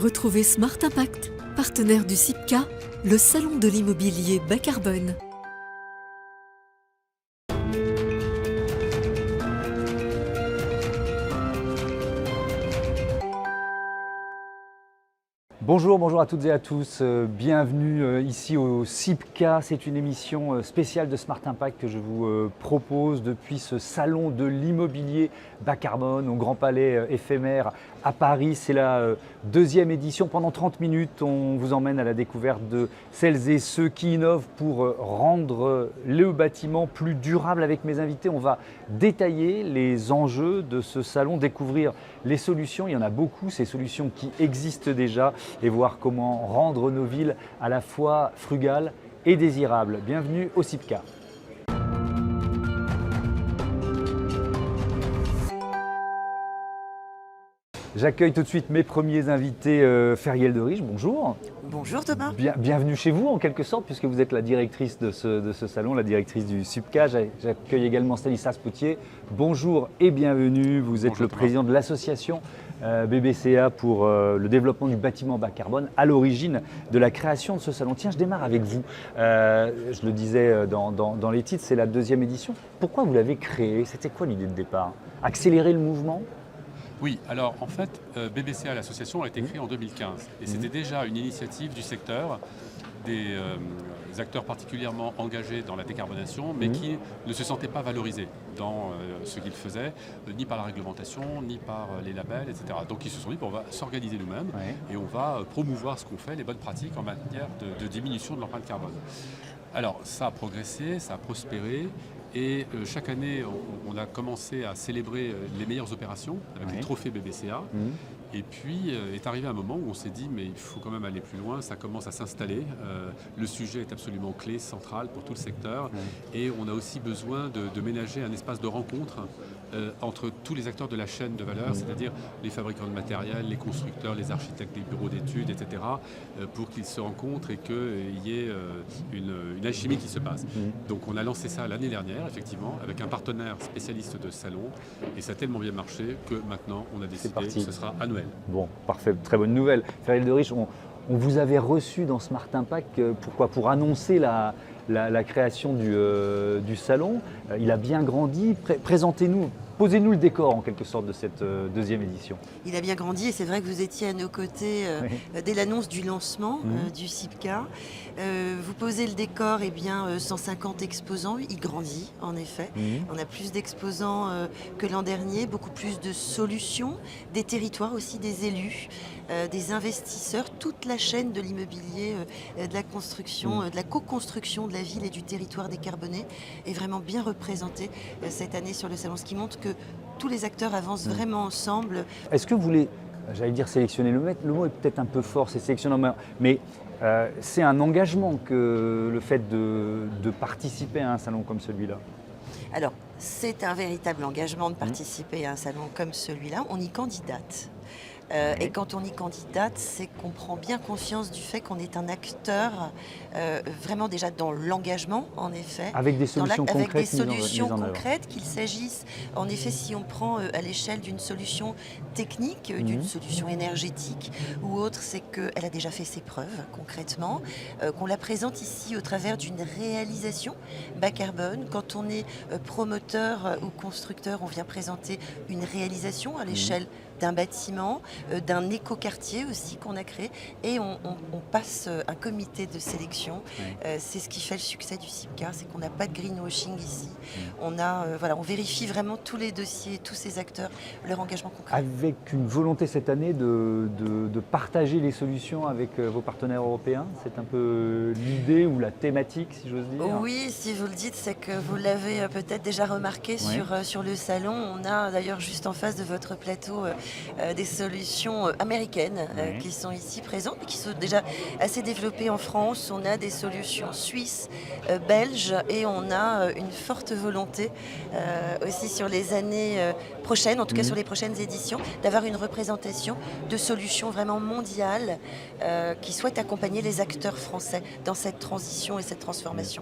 Retrouvez Smart Impact, partenaire du CIPCA, le salon de l'immobilier bas carbone. Bonjour à toutes et à tous, bienvenue ici au CIPCA. C'est une émission spéciale de Smart Impact que je vous propose depuis ce salon de l'immobilier bas carbone au Grand Palais éphémère à Paris. C'est la deuxième édition. Pendant 30 minutes, on vous emmène à la découverte de celles et ceux qui innovent pour rendre le bâtiment plus durable. Avec mes invités, on va détailler les enjeux de ce salon, découvrir les solutions. Il y en a beaucoup, ces solutions qui existent déjà, et voir comment rendre nos villes à la fois frugales et désirables. Bienvenue au CIPCA. J'accueille tout de suite mes premiers invités. Feriel de Riche, bonjour. Bonjour Thomas. Bienvenue chez vous en quelque sorte, puisque vous êtes la directrice de ce salon, la directrice du CIPCA. J'accueille également Stanislas Potier. Bonjour et bienvenue. Vous êtes Bonjour, le Thomas. président de l'association BBCA pour le développement du bâtiment bas carbone, à l'origine de la création de ce salon. Tiens, je démarre avec vous. Je le disais dans les titres, c'est la deuxième édition. Pourquoi vous l'avez créé? C'était quoi l'idée de départ? Accélérer le mouvement? Oui, alors en fait, BBCA, l'association, a été créée en 2015 et c'était déjà une initiative du secteur, des acteurs particulièrement engagés dans la décarbonation, mais qui ne se sentaient pas valorisés dans ce qu'ils faisaient, ni par la réglementation, ni par les labels, etc. Donc ils se sont dit, on va s'organiser nous-mêmes et on va promouvoir ce qu'on fait, les bonnes pratiques en matière de diminution de l'empreinte carbone. Alors ça a progressé, ça a prospéré. Et chaque année, on a commencé à célébrer les meilleures opérations avec les trophées BBCA. Et puis est arrivé un moment où on s'est dit mais il faut quand même aller plus loin, ça commence à s'installer. Le sujet est absolument clé, central pour tout le secteur. Et on a aussi besoin de ménager un espace de rencontre entre tous les acteurs de la chaîne de valeur, c'est-à-dire les fabricants de matériel, les constructeurs, les architectes, les bureaux d'études, etc., pour qu'ils se rencontrent et qu'il y ait une alchimie qui se passe. Donc on a lancé ça l'année dernière, effectivement, avec un partenaire spécialiste de salon, et ça a tellement bien marché que maintenant on a décidé que ce sera annuel. Bon, parfait, très bonne nouvelle. Feriel de Riche, on vous avait reçu dans Smart Impact pour annoncer la création du salon. Il a bien grandi. Présentez-nous, posez-nous le décor en quelque sorte de cette deuxième édition. Il a bien grandi et c'est vrai que vous étiez à nos côtés dès l'annonce du lancement du CIPCA. Vous posez le décor, 150 exposants, il grandit en effet. On a plus d'exposants que l'an dernier, beaucoup plus de solutions, des territoires aussi, des élus, des investisseurs, toute la chaîne de l'immobilier, de la construction, de la co-construction de la ville et du territoire décarboné est vraiment bien représentée cette année sur le salon, ce qui montre que tous les acteurs avancent vraiment ensemble. Est-ce que vous voulez, j'allais dire sélectionner, le mot est peut-être un peu fort, c'est sélectionner, mais c'est un engagement que le fait de participer à un salon comme celui-là? Alors, c'est un véritable engagement de participer à un salon comme celui-là. On y candidate. Et quand on y candidate, c'est qu'on prend bien conscience du fait qu'on est un acteur vraiment déjà dans l'engagement, en effet. Avec des solutions concrètes. Avec des solutions mises en œuvre. concrètes, qu'il s'agisse, en effet, si on prend à l'échelle d'une solution technique, d'une solution énergétique ou autre, c'est qu'elle a déjà fait ses preuves concrètement, qu'on la présente ici au travers d'une réalisation bas carbone. Quand on est promoteur ou constructeur, on vient présenter une réalisation à l'échelle d'un bâtiment, d'un écoquartier aussi qu'on a créé, et on passe un comité de sélection. C'est ce qui fait le succès du CIPCA, c'est qu'on n'a pas de greenwashing ici. On vérifie vraiment tous les dossiers, tous ces acteurs, leur engagement concret. Avec une volonté cette année de partager les solutions avec vos partenaires européens, c'est un peu l'idée ou la thématique, si j'ose dire? Oui, si vous le dites, c'est que vous l'avez peut-être déjà remarqué sur le salon. On a d'ailleurs juste en face de votre plateau des solutions américaines qui sont ici présentes, mais qui sont déjà assez développées en France. On a des solutions suisses, belges, et on a une forte volonté aussi sur les années prochaines, en tout cas sur les prochaines éditions, d'avoir une représentation de solutions vraiment mondiales qui souhaitent accompagner les acteurs français dans cette transition et cette transformation.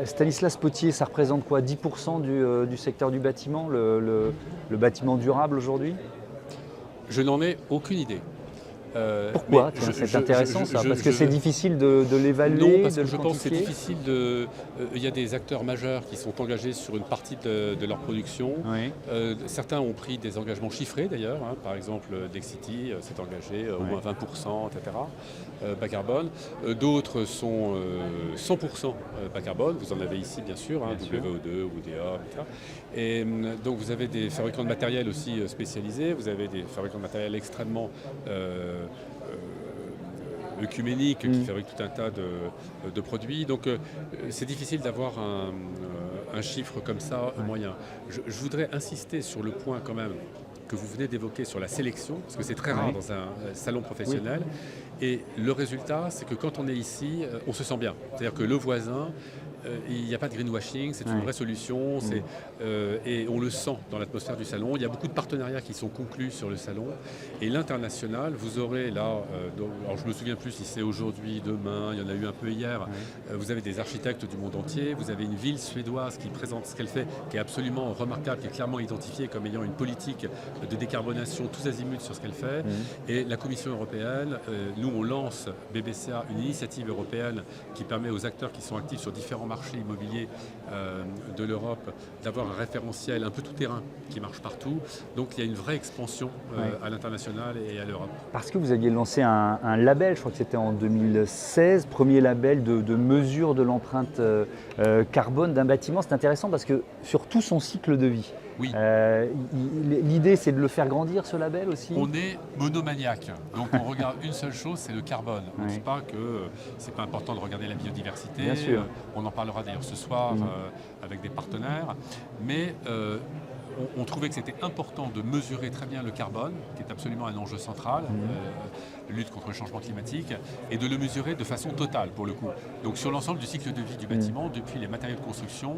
Stanislas Potier, ça représente quoi, 10% du secteur du bâtiment, le bâtiment durable aujourd'hui? Je n'en ai aucune idée. Pourquoi mais c'est intéressant ça, parce que c'est difficile de Non, l'évaluer, parce de que le je pense que c'est quantifier. difficile de. Il y a des acteurs majeurs qui sont engagés sur une partie de leur production. Oui. Certains ont pris des engagements chiffrés d'ailleurs. Par exemple, Dexity s'est engagé au moins 20%, etc. Bas carbone. D'autres sont 100% bas carbone. Vous en avez ici bien sûr, Bien sûr. WO2, WDA, etc. Et donc vous avez des fabricants de matériel aussi spécialisés. Vous avez des fabricants de matériel extrêmement œcuménique qui fabrique tout un tas de produits. Donc c'est difficile d'avoir un chiffre comme ça moyen. Je voudrais insister sur le point quand même que vous venez d'évoquer sur la sélection, parce que c'est très rare dans un salon professionnel. Et le résultat, c'est que quand on est ici, on se sent bien. C'est-à-dire que le voisin, il n'y a pas de greenwashing, c'est une vraie solution, et on le sent dans l'atmosphère du salon. Il y a beaucoup de partenariats qui sont conclus sur le salon. Et l'international, vous aurez là, alors je me souviens plus si c'est aujourd'hui, demain, il y en a eu un peu hier, vous avez des architectes du monde entier, vous avez une ville suédoise qui présente ce qu'elle fait, qui est absolument remarquable, qui est clairement identifiée comme ayant une politique de décarbonation tous azimuts sur ce qu'elle fait. Et la Commission européenne, nous on lance BBCA, une initiative européenne qui permet aux acteurs qui sont actifs sur différents marché immobilier de l'Europe d'avoir un référentiel un peu tout terrain qui marche partout. Donc il y a une vraie expansion à l'international et à l'Europe. Parce que vous aviez lancé un label, je crois que c'était en 2016, premier label de mesure de l'empreinte carbone d'un bâtiment. C'est intéressant parce que sur tout son cycle de vie. Oui. L'idée, c'est de le faire grandir, ce label aussi. On est monomaniaque, donc on regarde une seule chose, c'est le carbone. On ne dit pas que c'est pas important de regarder la biodiversité. Bien sûr. On en parlera d'ailleurs ce soir avec des partenaires. Mais on trouvait que c'était important de mesurer très bien le carbone, qui est absolument un enjeu central, lutte contre le changement climatique, et de le mesurer de façon totale pour le coup. Donc sur l'ensemble du cycle de vie du bâtiment, depuis les matériaux de construction,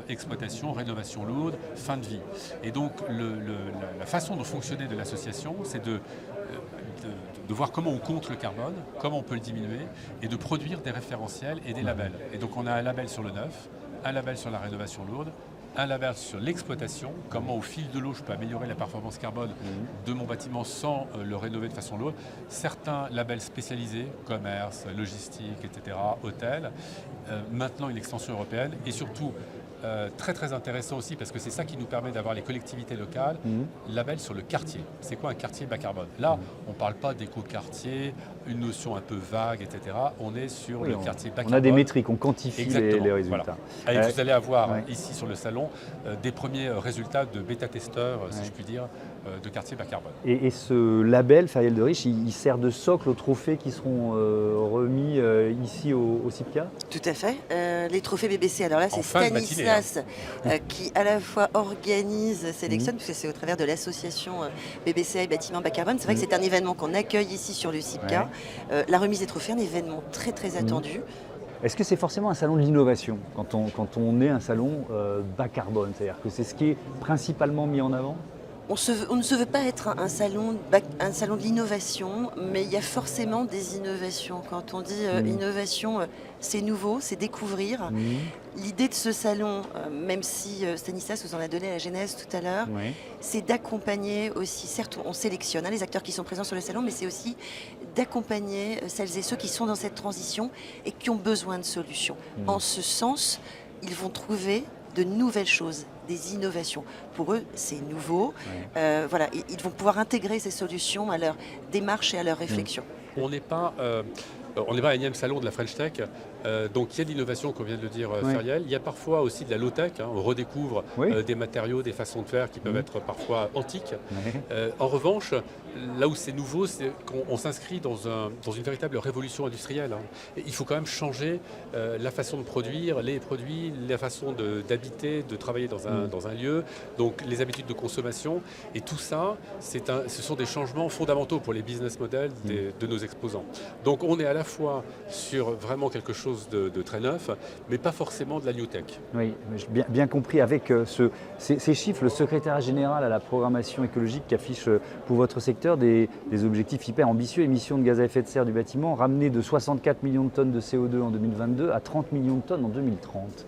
exploitation, rénovation lourde, fin de vie. Et donc la façon de fonctionner de l'association, c'est de voir comment on compte le carbone, comment on peut le diminuer, et de produire des référentiels et des labels. Et donc on a un label sur le neuf, un label sur la rénovation lourde, un label sur l'exploitation, comment au fil de l'eau je peux améliorer la performance carbone de mon bâtiment sans le rénover de façon lourde. Certains labels spécialisés, commerce, logistique, etc., hôtel. Maintenant une extension européenne et surtout très très intéressant aussi parce que c'est ça qui nous permet d'avoir les collectivités locales, label sur le quartier. C'est quoi un quartier bas carbone? Là, on ne parle pas d'éco-quartier, une notion un peu vague, etc. On est sur le quartier bas carbone. On a des métriques, on quantifie les résultats. Voilà. Et vous allez avoir ici sur le salon des premiers résultats de bêta-testeurs, si je puis dire, de quartier bas carbone. Et ce label Ferial de Riche, il sert de socle aux trophées qui seront remis ici au CIPCA? Tout à fait. Les trophées BBC, alors là c'est Stanislas qui à la fois organise, sélectionne, puisque c'est au travers de l'association BBCA et Bâtiments Bas Carbone. C'est vrai que c'est un événement qu'on accueille ici sur le CIPCA. La remise des trophées, un événement très très attendu. Est-ce que c'est forcément un salon de l'innovation quand on est un salon bas carbone? C'est-à-dire que c'est ce qui est principalement mis en avant? On ne se veut pas être un salon de l'innovation, mais il y a forcément des innovations. Quand on dit innovation, c'est nouveau, c'est découvrir. L'idée de ce salon, même si Stanislas vous en a donné la genèse tout à l'heure, c'est d'accompagner aussi, certes on sélectionne les acteurs qui sont présents sur le salon, mais c'est aussi d'accompagner celles et ceux qui sont dans cette transition et qui ont besoin de solutions. En ce sens, ils vont trouver de nouvelles choses, des innovations. Pour eux, c'est nouveau. Voilà, ils vont pouvoir intégrer ces solutions à leur démarche et à leur réflexion. On n'est pas un énième salon de la French Tech, donc il y a de l'innovation, comme vient de le dire Ferial. Il y a parfois aussi de la low-tech, on redécouvre des matériaux, des façons de faire qui peuvent être parfois antiques. En revanche, là où c'est nouveau, c'est qu'on s'inscrit dans une véritable révolution industrielle. Et il faut quand même changer la façon de produire, les produits, la façon d'habiter, de travailler dans un lieu, donc les habitudes de consommation. Et tout ça, ce sont des changements fondamentaux pour les business models de nos exposants. Donc on est à la fois sur vraiment quelque chose de très neuf, mais pas forcément de la new tech. Oui, j'ai bien compris. Avec ces chiffres, le secrétariat général à la programmation écologique qui affiche pour votre secteur des objectifs hyper ambitieux, émissions de gaz à effet de serre du bâtiment ramenées de 64 millions de tonnes de CO2 en 2022 à 30 millions de tonnes en 2030.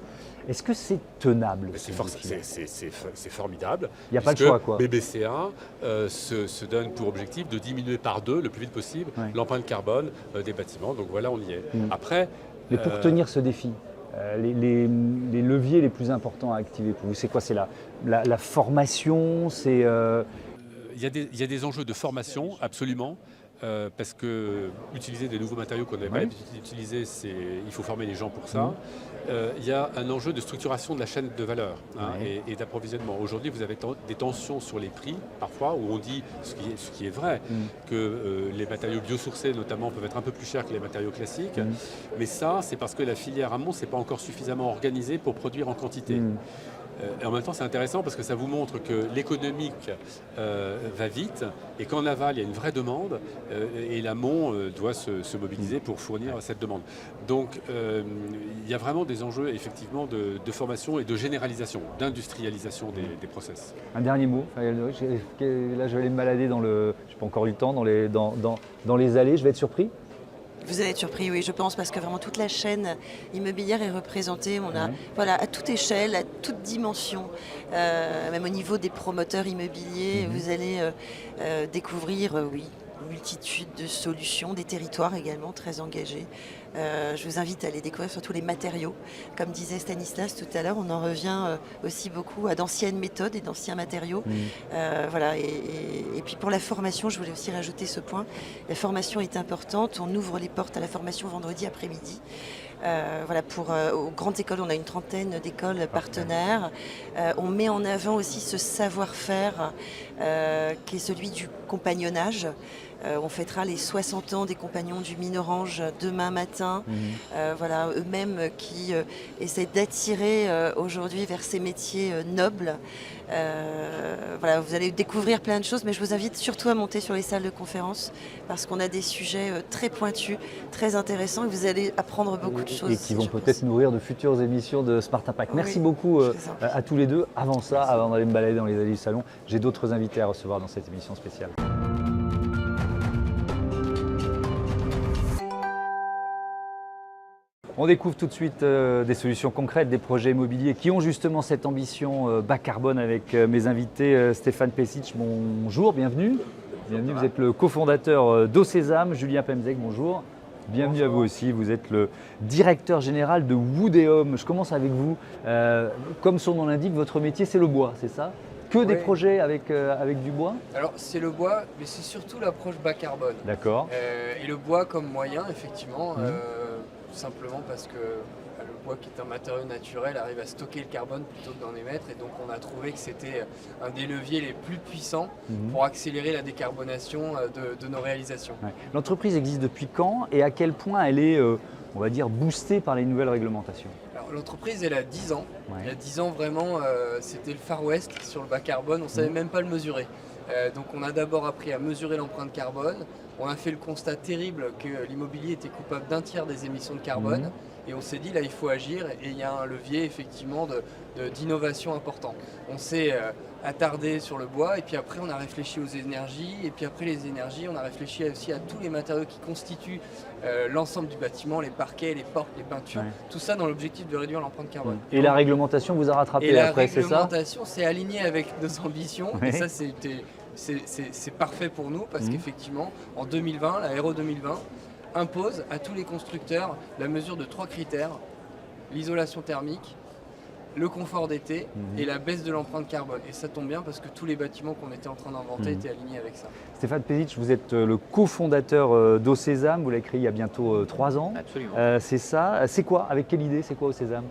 Est-ce que c'est tenable? C'est formidable. Il n'y a pas le choix, quoi. BBCA se donne pour objectif de diminuer par 2 le plus vite possible l'empreinte carbone des bâtiments. Donc voilà, on y est. Après, mais pour tenir ce défi, les leviers les plus importants à activer pour vous, c'est quoi? C'est la formation, c'est... il y a des enjeux de formation, absolument. Parce que utiliser des nouveaux matériaux qu'on n'avait pas l'habitude d'utiliser, il faut former les gens pour ça. Il y a un enjeu de structuration de la chaîne de valeur et d'approvisionnement. Aujourd'hui, vous avez des tensions sur les prix, parfois, où on dit, ce qui est vrai, que les matériaux biosourcés, notamment, peuvent être un peu plus chers que les matériaux classiques. Mais ça, c'est parce que la filière amont, c'est pas encore suffisamment organisée pour produire en quantité. Et en même temps, c'est intéressant parce que ça vous montre que l'économique va vite et qu'en aval, il y a une vraie demande et l'amont doit se mobiliser pour fournir cette demande. Donc, il y a vraiment des enjeux, effectivement, de formation et de généralisation, d'industrialisation des process. Un dernier mot. Là, je vais aller me balader je n'ai pas encore eu le temps, dans les allées. Je vais être surpris. Vous allez être surpris, oui, je pense, parce que vraiment toute la chaîne immobilière est représentée. On a, voilà, à toute échelle, à toute dimension, même au niveau des promoteurs immobiliers, vous allez découvrir, oui, une multitude de solutions, des territoires également très engagés. Je vous invite à aller découvrir surtout les matériaux. Comme disait Stanislas tout à l'heure, on en revient aussi beaucoup à d'anciennes méthodes et d'anciens matériaux. Voilà, et puis pour la formation, je voulais aussi rajouter ce point. La formation est importante. On ouvre les portes à la formation vendredi après-midi. Voilà, aux grandes écoles, on a une 30aine d'écoles partenaires. On met en avant aussi ce savoir-faire qui est celui du compagnonnage. On fêtera les 60 ans des compagnons du Mine-Orange demain matin. Voilà, eux-mêmes qui essaient d'attirer aujourd'hui vers ces métiers nobles. Voilà, vous allez découvrir plein de choses, mais je vous invite surtout à monter sur les salles de conférence parce qu'on a des sujets très pointus, très intéressants et vous allez apprendre beaucoup de choses. Et qui vont peut-être nourrir de futures émissions de Smart Impact. Merci beaucoup à tous les deux. Avant ça, avant d'aller me balader dans les allées du salon, j'ai d'autres invités à recevoir dans cette émission spéciale. On découvre tout de suite des solutions concrètes, des projets immobiliers qui ont justement cette ambition bas carbone avec mes invités. Stéphane Pesic, bonjour, bienvenue. Bienvenue, vous êtes le cofondateur d'Océsam. Julien Pemzec, bonjour. Bienvenue à vous aussi, vous êtes le directeur général de Woodéum. Je commence avec vous. Comme son nom l'indique, votre métier c'est le bois, c'est ça? Que des projets avec du bois? Alors c'est le bois, mais c'est surtout l'approche bas carbone. D'accord. Et le bois comme moyen, effectivement, tout simplement parce que le bois qui est un matériau naturel arrive à stocker le carbone plutôt que d'en émettre. Et donc on a trouvé que c'était un des leviers les plus puissants pour accélérer la décarbonation de nos réalisations. Ouais. L'entreprise existe depuis quand et à quel point elle est, on va dire, boostée par les nouvelles réglementations? L'entreprise, elle a 10 ans. Ouais. Il y a 10 ans, vraiment, c'était le Far West sur le bas carbone. On ne savait même pas le mesurer. Donc on a d'abord appris à mesurer l'empreinte carbone. On a fait le constat terrible que l'immobilier était coupable d'un tiers des émissions de carbone. Et on s'est dit, là, il faut agir. Et il y a un levier, effectivement, d'innovation important. On s'est attardé sur le bois. Et puis après, on a réfléchi aux énergies. Et puis après les énergies, on a réfléchi aussi à tous les matériaux qui constituent l'ensemble du bâtiment, les parquets, les portes, les peintures. Ouais. Tout ça dans l'objectif de réduire l'empreinte carbone. Et la réglementation vous a rattrapé après, c'est ça? La réglementation s'est alignée avec nos ambitions. Oui. Et ça, c'est parfait pour nous parce qu'effectivement, en 2020, la RE 2020 impose à tous les constructeurs la mesure de 3 critères: l'isolation thermique, le confort d'été et la baisse de l'empreinte carbone. Et ça tombe bien parce que tous les bâtiments qu'on était en train d'inventer étaient alignés avec ça. Stéphane Pesic, vous êtes le cofondateur d'Océsam, vous l'avez créé il y a bientôt 3 ans. Absolument. C'est ça. C'est quoi? Avec quelle idée? C'est quoi Océsam?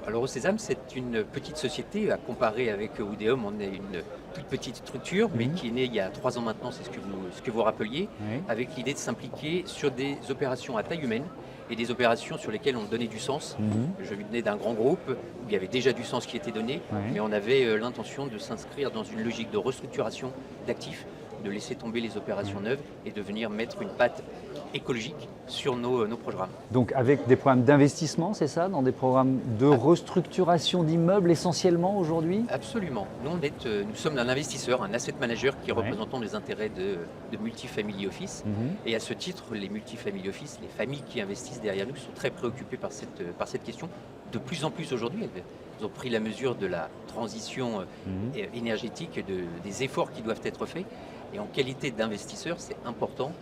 Alors Océsam, c'est une petite société, à comparer avec Woodéum, on est une toute petite structure, mais qui est née il y a 3 ans maintenant, c'est ce que vous rappeliez, avec l'idée de s'impliquer sur des opérations à taille humaine et des opérations sur lesquelles on donnait du sens. Je venais d'un grand groupe où il y avait déjà du sens qui était donné, mais on avait l'intention de s'inscrire dans une logique de restructuration d'actifs de laisser tomber les opérations neuves et de venir mettre une patte écologique sur nos programmes. Donc avec des programmes d'investissement, c'est ça, dans des programmes de restructuration d'immeubles essentiellement aujourd'hui? Absolument. Nous sommes un investisseur, un asset manager qui représentons les intérêts de multifamily office. Et à ce titre, les multifamily office, les familles qui investissent derrière nous sont très préoccupées par cette question. De plus en plus aujourd'hui, elles ont pris la mesure de la transition énergétique, des efforts qui doivent être faits. Et en qualité d'investisseur, c'est important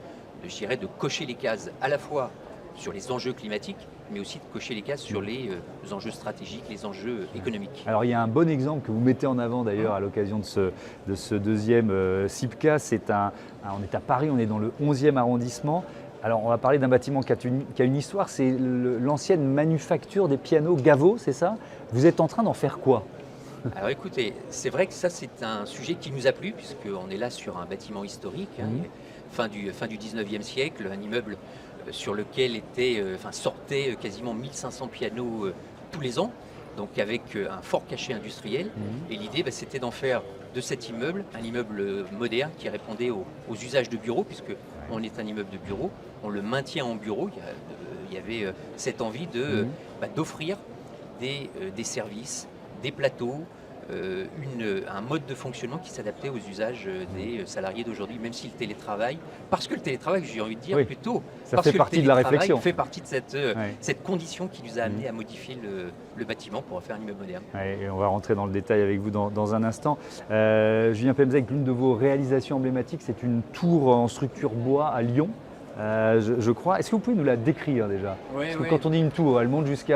de cocher les cases à la fois sur les enjeux climatiques, mais aussi de cocher les cases sur les enjeux stratégiques, les enjeux économiques. Alors il y a un bon exemple que vous mettez en avant d'ailleurs à l'occasion de ce deuxième SIPCA. On est à Paris, on est dans le 11e arrondissement. Alors on va parler d'un bâtiment qui a une histoire, c'est l'ancienne manufacture des pianos Gaveau, c'est ça? Vous êtes en train d'en faire quoi? Alors écoutez, c'est vrai que ça c'est un sujet qui nous a plu, puisqu'on est là sur un bâtiment historique, fin du 19e siècle, un immeuble sur lequel sortaient quasiment 1500 pianos tous les ans, donc avec un fort cachet industriel. Et l'idée, c'était d'en faire de cet immeuble un immeuble moderne qui répondait aux usages de bureau, puisque on est un immeuble de bureau, on le maintient en bureau. Il y avait cette envie d'offrir des services, des plateaux, un mode de fonctionnement qui s'adaptait aux usages des salariés d'aujourd'hui, même si le télétravail, parce que le télétravail, j'ai envie de dire plutôt, ça parce fait que partie le de la télétravail réflexion. fait partie de cette condition qui nous a amené à modifier le bâtiment pour en faire un immeuble moderne. Et on va rentrer dans le détail avec vous dans un instant. Julien Pemzec, l'une de vos réalisations emblématiques, c'est une tour en structure bois à Lyon. Je crois. Est-ce que vous pouvez nous la décrire déjà? Parce que quand on dit une tour, elle monte jusqu'u?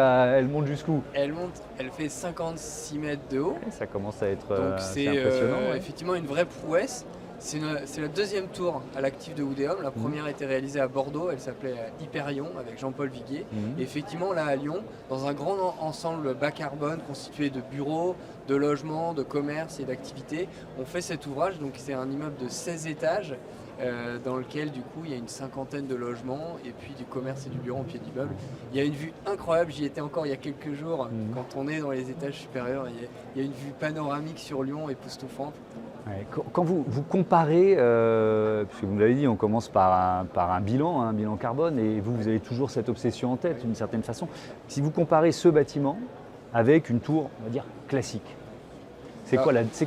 Elle fait 56 mètres de haut. Ça commence à être donc c'est impressionnant. Effectivement une vraie prouesse. C'est la deuxième tour à l'actif de Oudéum. La première a été réalisée à Bordeaux, elle s'appelait Hyperion avec Jean-Paul Viguier. Et effectivement là à Lyon, dans un grand ensemble bas carbone constitué de bureaux, de logements, de commerces et d'activités, on fait cet ouvrage. Donc c'est un immeuble de 16 étages. Dans lequel du coup il y a une cinquantaine de logements et puis du commerce et du bureau au pied d'immeuble. Il y a une vue incroyable, j'y étais encore il y a quelques jours, quand on est dans les étages supérieurs, il y a une vue panoramique sur Lyon époustouflante. Quand vous comparez, puisque vous l'avez dit, on commence par un bilan carbone, et vous avez toujours cette obsession en tête d'une certaine façon. Si vous comparez ce bâtiment avec une tour, on va dire, classique, c'est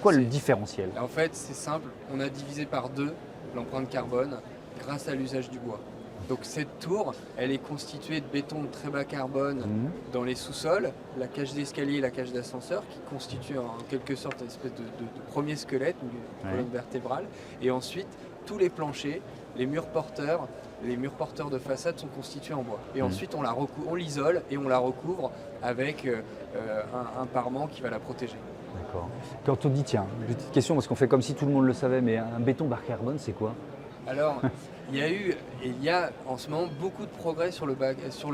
quoi le différentiel? En fait c'est simple, on a divisé par 2 l'empreinte carbone grâce à l'usage du bois. Donc cette tour, elle est constituée de béton de très bas carbone dans les sous-sols, la cage d'escalier et la cage d'ascenseur qui constituent en quelque sorte une espèce de premier squelette, une colonne vertébrale. Et ensuite, tous les planchers, les murs porteurs de façade sont constitués en bois. Et ensuite, on l'isole et on la recouvre avec un parement qui va la protéger. D'accord. Quand on dit, tiens, petite question, parce qu'on fait comme si tout le monde le savait, mais un béton bas carbone, c'est quoi? Alors, il y a en ce moment beaucoup de progrès sur le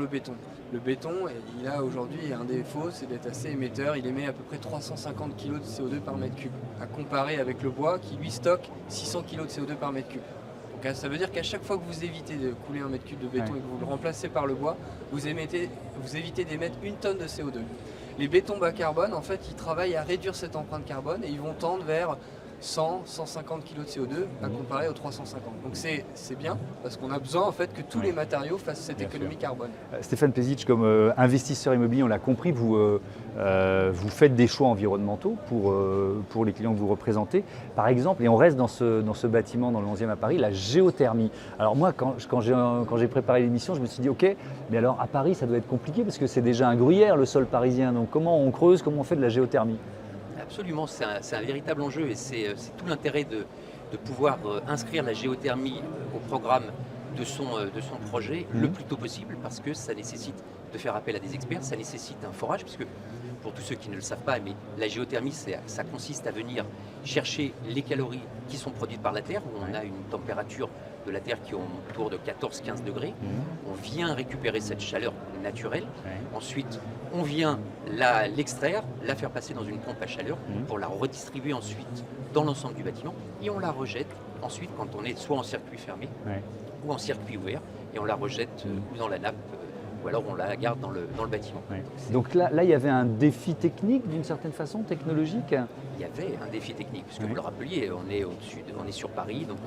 béton. Le béton, il a aujourd'hui un défaut, c'est d'être assez émetteur. Il émet à peu près 350 kg de CO2 par mètre cube, à comparer avec le bois qui lui stocke 600 kg de CO2 par mètre cube. Donc ça veut dire qu'à chaque fois que vous évitez de couler un mètre cube de béton et que vous le remplacez par le bois, vous évitez d'émettre 1 tonne de CO2. Les bétons bas carbone, en fait, ils travaillent à réduire cette empreinte carbone et ils vont tendre vers 100-150 kg de CO2 à comparer aux 350. Donc c'est bien parce qu'on a besoin en fait que tous les matériaux fassent cette économie carbone. Stéphane Pezic, comme investisseur immobilier, on l'a compris, vous faites des choix environnementaux pour les clients que vous représentez. Par exemple, et on reste dans ce bâtiment dans le 11e à Paris, la géothermie. Alors moi, quand j'ai préparé l'émission, je me suis dit, ok, mais alors à Paris, ça doit être compliqué parce que c'est déjà un gruyère le sol parisien. Donc comment on creuse, comment on fait de la géothermie? Absolument, c'est un véritable enjeu et c'est tout l'intérêt de pouvoir inscrire la géothermie au programme de son projet le plus tôt possible, parce que ça nécessite de faire appel à des experts, ça nécessite un forage, puisque pour tous ceux qui ne le savent pas, mais la géothermie, ça consiste à venir chercher les calories qui sont produites par la Terre, où on a une température de la Terre qui est autour de 14-15 degrés. On vient récupérer cette chaleur naturelle. Ensuite, on vient l'extraire, la faire passer dans une pompe à chaleur pour la redistribuer ensuite dans l'ensemble du bâtiment. Et on la rejette ensuite quand on est soit en circuit fermé ou en circuit ouvert. Et on la rejette ou dans la nappe ou alors on la garde dans le bâtiment. Ouais. Donc là, il y avait un défi technique d'une certaine façon, technologique. Il y avait un défi technique, puisque vous le rappeliez, on est sur Paris, donc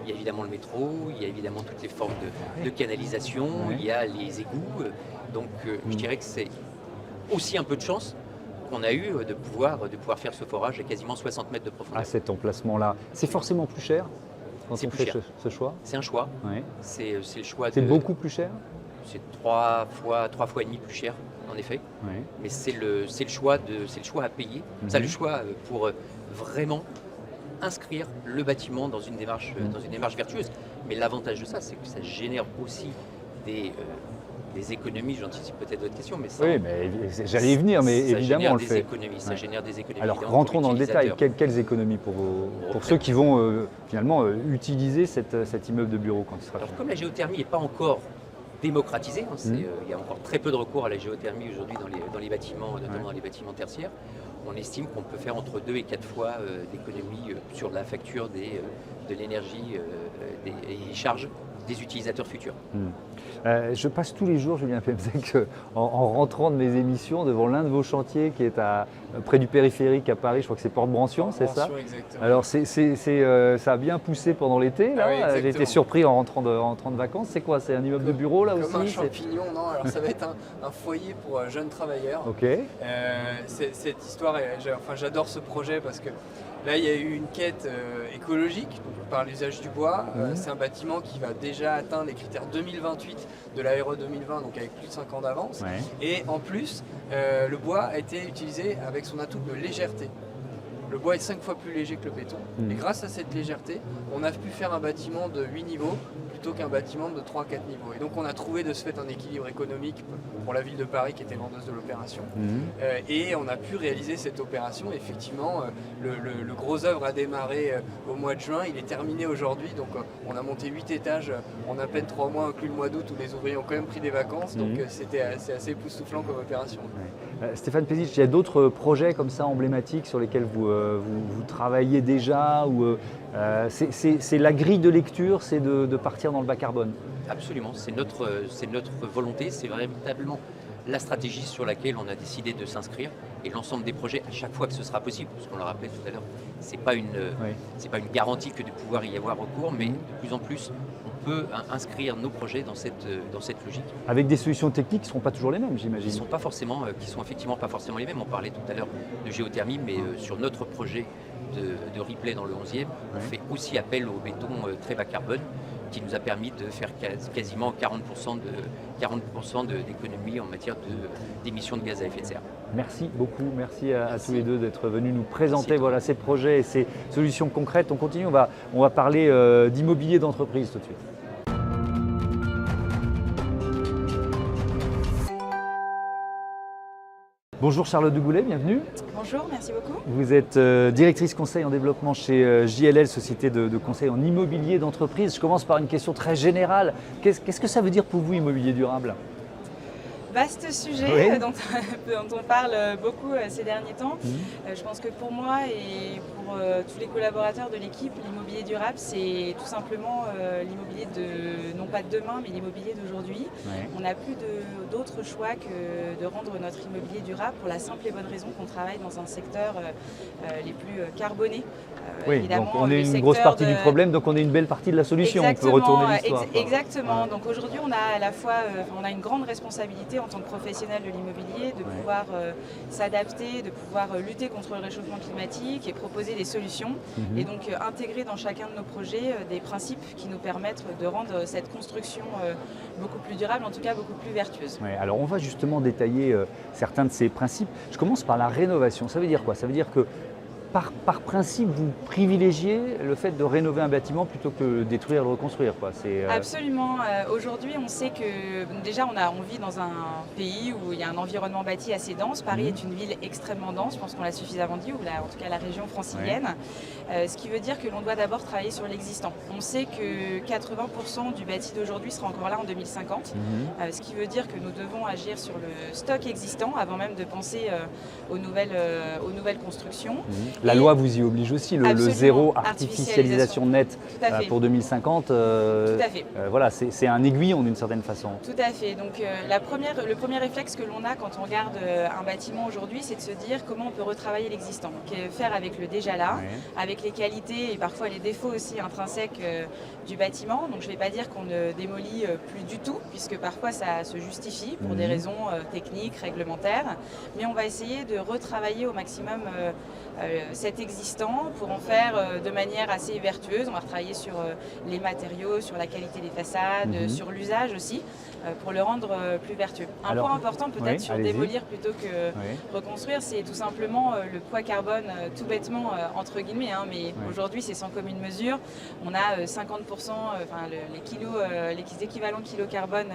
il y a évidemment le métro, il y a évidemment toutes les formes de canalisation, il y a les égouts, donc je dirais que c'est aussi un peu de chance qu'on a eu de pouvoir faire ce forage à quasiment 60 mètres de profondeur. À cet emplacement-là, c'est forcément plus cher quand C'est on plus fait cher. ce choix. C'est un choix, Ouais. c'est le choix C'est beaucoup plus cher. C'est trois fois et demi plus cher, en effet. Ouais. Mais c'est le choix à payer. C'est le choix pour vraiment inscrire le bâtiment dans une démarche vertueuse. Mais l'avantage de ça, c'est que ça génère aussi des économies. J'anticipe peut-être votre question, mais ça, Oui, mais j'allais y venir, mais ça évidemment on le fait. Ça Ouais. génère des économies. Alors évidemment, rentrons pour dans le détail. l'utilisateur. Quelles économies pour ceux qui vont finalement utiliser cet immeuble de bureau quand il sera Alors fini. comme la géothermie n'est pas encore démocratisée, il y a encore très peu de recours à la géothermie aujourd'hui dans les bâtiments, notamment dans les bâtiments tertiaires, on estime qu'on peut faire entre 2 et 4 fois d'économie sur la facture de l'énergie et charges des utilisateurs futurs. Je passe tous les jours, Julien Pemzec, en rentrant de mes émissions devant l'un de vos chantiers qui est près du périphérique à Paris, je crois que c'est Porte-Brancion, c'est ça? Exactement. Alors ça a bien poussé pendant l'été, là. Ah oui, exactement. J'ai été surpris en rentrant de vacances. C'est quoi? C'est un immeuble de bureau là Comme aussi? un C'est- champignon, non. Alors ça va être un foyer pour jeunes travailleurs. Ok. Cette histoire, j'adore ce projet parce que là, il y a eu une quête écologique donc, par l'usage du bois. C'est un bâtiment qui va déjà atteindre les critères 2028 de la RE 2020, donc avec plus de 5 ans d'avance. Ouais. Et en plus, le bois a été utilisé avec son atout de légèreté. Le bois est 5 fois plus léger que le béton. Et grâce à cette légèreté, on a pu faire un bâtiment de 8 niveaux plutôt qu'un bâtiment de 3-4 niveaux. Et donc on a trouvé de ce fait un équilibre économique pour la ville de Paris qui était vendeuse de l'opération. Et on a pu réaliser cette opération. Effectivement, le gros œuvre a démarré au mois de juin. Il est terminé aujourd'hui. Donc on a monté 8 étages en à peine 3 mois, inclus le mois d'août où les ouvriers ont quand même pris des vacances. Donc c'est assez époustouflant comme opération. Stéphane Pezic, il y a d'autres projets comme ça emblématiques sur lesquels vous travaillez déjà ou c'est la grille de lecture, c'est de partir dans le bas carbone? Absolument, c'est notre volonté, c'est véritablement la stratégie sur laquelle on a décidé de s'inscrire et l'ensemble des projets à chaque fois que ce sera possible, parce qu'on le rappelait tout à l'heure, c'est pas une garantie que de pouvoir y avoir recours, mais de plus en plus on peut inscrire nos projets dans cette logique. Avec des solutions techniques qui ne seront pas toujours les mêmes, j'imagine. Qui sont effectivement pas forcément les mêmes. On parlait tout à l'heure de géothermie, mais sur notre projet de replay dans le 11e, on fait aussi appel au béton très bas carbone qui nous a permis de faire quasiment 40% d'économie en matière d'émissions de gaz à effet de serre. Merci beaucoup, merci à tous les deux d'être venus nous présenter ces projets et ces solutions concrètes. On continue, on va parler d'immobilier d'entreprise tout de suite. Bonjour Charlotte Dugoulet, bienvenue. Bonjour, merci beaucoup. Vous êtes directrice conseil en développement chez JLL, société de conseil en immobilier d'entreprise. Je commence par une question très générale. Qu'est-ce que ça veut dire pour vous immobilier durable? Vaste sujet Oui. dont on parle beaucoup ces derniers temps. Je pense que pour moi et pour tous les collaborateurs de l'équipe, l'immobilier durable, c'est tout simplement l'immobilier non pas de demain, mais l'immobilier d'aujourd'hui. Ouais. On n'a plus d'autre choix que de rendre notre immobilier durable pour la simple et bonne raison qu'on travaille dans un secteur les plus carbonés. Oui, Évidemment, donc on est le une grosse secteur partie du problème, donc on est une belle partie de la solution. Exactement, on peut retourner l'histoire. Exactement. Ouais. Donc aujourd'hui, on a à la fois on a une grande responsabilité en tant que professionnel de l'immobilier de pouvoir s'adapter, de pouvoir lutter contre le réchauffement climatique et proposer des solutions. Et donc intégrer dans chacun de nos projets des principes qui nous permettent de rendre cette construction beaucoup plus durable, en tout cas beaucoup plus vertueuse. Ouais, alors on va justement détailler certains de ces principes. Je commence par la rénovation. Ça veut dire quoi? Ça veut dire que par principe, vous privilégiez le fait de rénover un bâtiment plutôt que de détruire et le reconstruire, quoi. Absolument. Aujourd'hui, on sait que déjà, on vit dans un pays où il y a un environnement bâti assez dense. Paris est une ville extrêmement dense, je pense qu'on l'a suffisamment dit, ou en tout cas la région francilienne. Ce qui veut dire que l'on doit d'abord travailler sur l'existant. On sait que 80% du bâti d'aujourd'hui sera encore là en 2050. Ce qui veut dire que nous devons agir sur le stock existant avant même de penser aux nouvelles constructions. La Et loi vous y oblige aussi, le Absolument. zéro artificialisation nette Tout à fait. pour 2050. Tout à fait. Voilà, c'est un aiguillon d'une certaine façon. Tout à fait. Donc le premier réflexe que l'on a quand on regarde un bâtiment aujourd'hui, c'est de se dire comment on peut retravailler l'existant. Donc faire avec le déjà là, avec les qualités et parfois les défauts aussi intrinsèques du bâtiment. Donc je ne vais pas dire qu'on ne démolit plus du tout, puisque parfois ça se justifie pour des raisons techniques, réglementaires. Mais on va essayer de retravailler au maximum cet existant pour en faire de manière assez vertueuse. On va retravailler sur les matériaux, sur la qualité des façades, sur l'usage aussi, pour le rendre plus vertueux. Un point important peut-être sur démolir plutôt que reconstruire, c'est tout simplement le poids carbone, tout bêtement entre guillemets, hein, mais aujourd'hui c'est sans commune mesure. On a 50%, les équivalents kilos carbone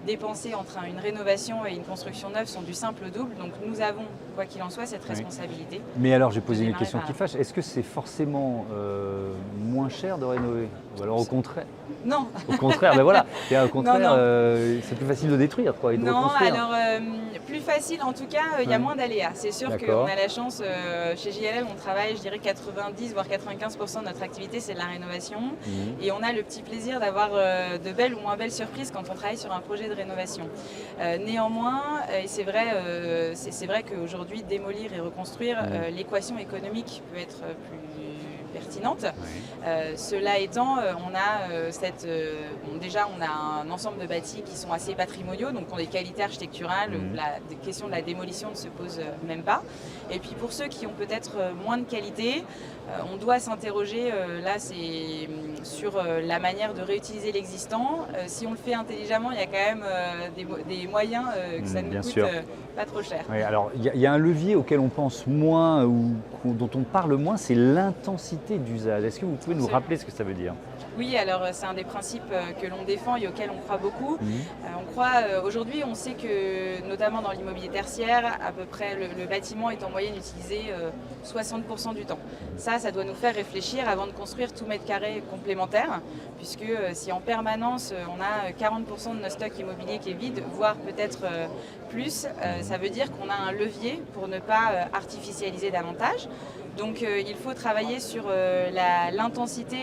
dépensés entre une rénovation et une construction neuve sont du simple au double. Donc nous avons, quoi qu'il en soit, cette responsabilité. Mais alors j'ai posé une question qui fâche. Est-ce que c'est forcément moins cher de rénover? Ou alors au contraire? Non. Au contraire, ben voilà. Et au contraire, c'est plus facile de détruire quoi, et de reconstruire. Alors plus facile, en tout cas, il y a moins d'aléas. C'est sûr qu'on a la chance, chez JLL, on travaille, je dirais 90 voire 95% de notre activité, c'est de la rénovation. Et on a le petit plaisir d'avoir de belles ou moins belles surprises quand on travaille sur un projet de rénovation. Néanmoins, et c'est vrai qu'aujourd'hui, démolir et reconstruire, l'équation économique peut être plus pertinente. Cela étant, on a déjà on a un ensemble de bâtis qui sont assez patrimoniaux, donc ont des qualités architecturales où la question de la démolition ne se pose même pas. Et puis pour ceux qui ont peut-être moins de qualité, on doit s'interroger là c'est sur la manière de réutiliser l'existant. Si on le fait intelligemment, il y a quand même des moyens que ça ne coûte pas trop cher. Oui, alors il y a un levier auquel on pense moins ou dont on parle moins, c'est l'intensité d'usage. Est-ce que vous pouvez nous rappeler ce que ça veut dire? Oui, alors c'est un des principes que l'on défend et auquel on croit beaucoup. On croit, aujourd'hui, on sait que, notamment dans l'immobilier tertiaire, à peu près le bâtiment est en moyenne utilisé 60% du temps. Ça doit nous faire réfléchir avant de construire tout mètre carré complémentaire, puisque si en permanence on a 40% de notre stock immobilier qui est vide, voire peut-être plus, ça veut dire qu'on a un levier pour ne pas artificialiser davantage. Donc il faut travailler sur l'intensité,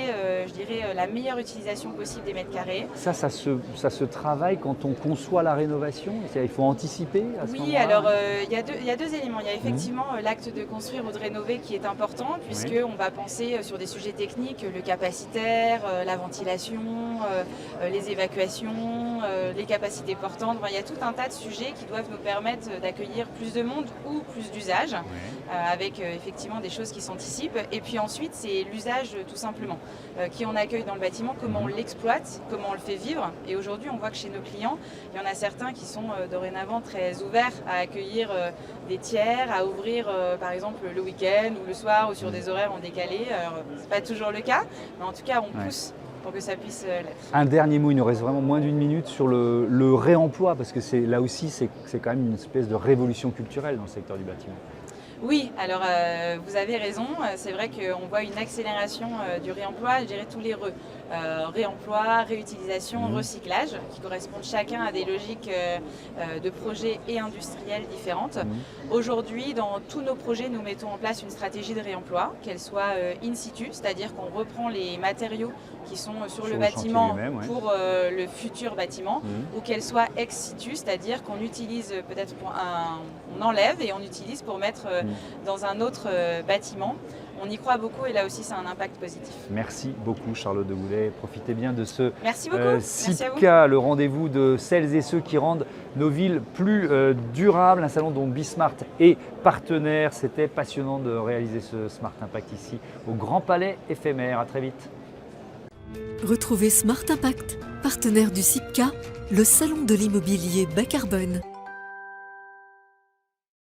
je dirais la meilleure utilisation possible des mètres carrés. Ça se travaille quand on conçoit la rénovation? Il faut anticiper à ce moment-là? Oui, alors il y a deux éléments. Il y a effectivement l'acte de construire ou de rénover qui est important, puisqu'on va penser sur des sujets techniques, le capacitaire, la ventilation, les évacuations, les capacités portantes. Il y a tout un tas de sujets qui doivent nous permettre d'accueillir plus de monde ou plus d'usage, avec effectivement des choses qui s'anticipent. Et puis ensuite, c'est l'usage tout simplement. Qui on accueille dans le bâtiment, comment on l'exploite, comment on le fait vivre. Et aujourd'hui, on voit que chez nos clients, il y en a certains qui sont dorénavant très ouverts à accueillir des tiers, à ouvrir par exemple le week-end ou le soir ou sur des horaires en décalé. C'est pas toujours le cas, mais en tout cas, on pousse pour que ça puisse l'être. Un dernier mot, il nous reste vraiment moins d'une minute sur le réemploi, parce que là aussi, c'est quand même une espèce de révolution culturelle dans le secteur du bâtiment. Oui, alors vous avez raison, c'est vrai qu'on voit une accélération du réemploi, je dirais tous les réemploi, réutilisation, recyclage, qui correspondent chacun à des logiques de projets et industrielles différentes. Aujourd'hui, dans tous nos projets, nous mettons en place une stratégie de réemploi, qu'elle soit in situ, c'est-à-dire qu'on reprend les matériaux qui sont sur le bâtiment pour le futur bâtiment, ou qu'elle soit ex situ, c'est-à-dire qu'on utilise peut-être on enlève et on utilise pour mettre dans un autre bâtiment. On y croit beaucoup et là aussi c'est un impact positif. Merci beaucoup Charlotte de Goulet. Profitez bien de ce CIPCA, le rendez-vous de celles et ceux qui rendent nos villes plus durables. Un salon dont Bismart est partenaire. C'était passionnant de réaliser ce Smart Impact ici au Grand Palais éphémère. À très vite. Retrouvez Smart Impact, partenaire du CIPCA, le salon de l'immobilier bas carbone.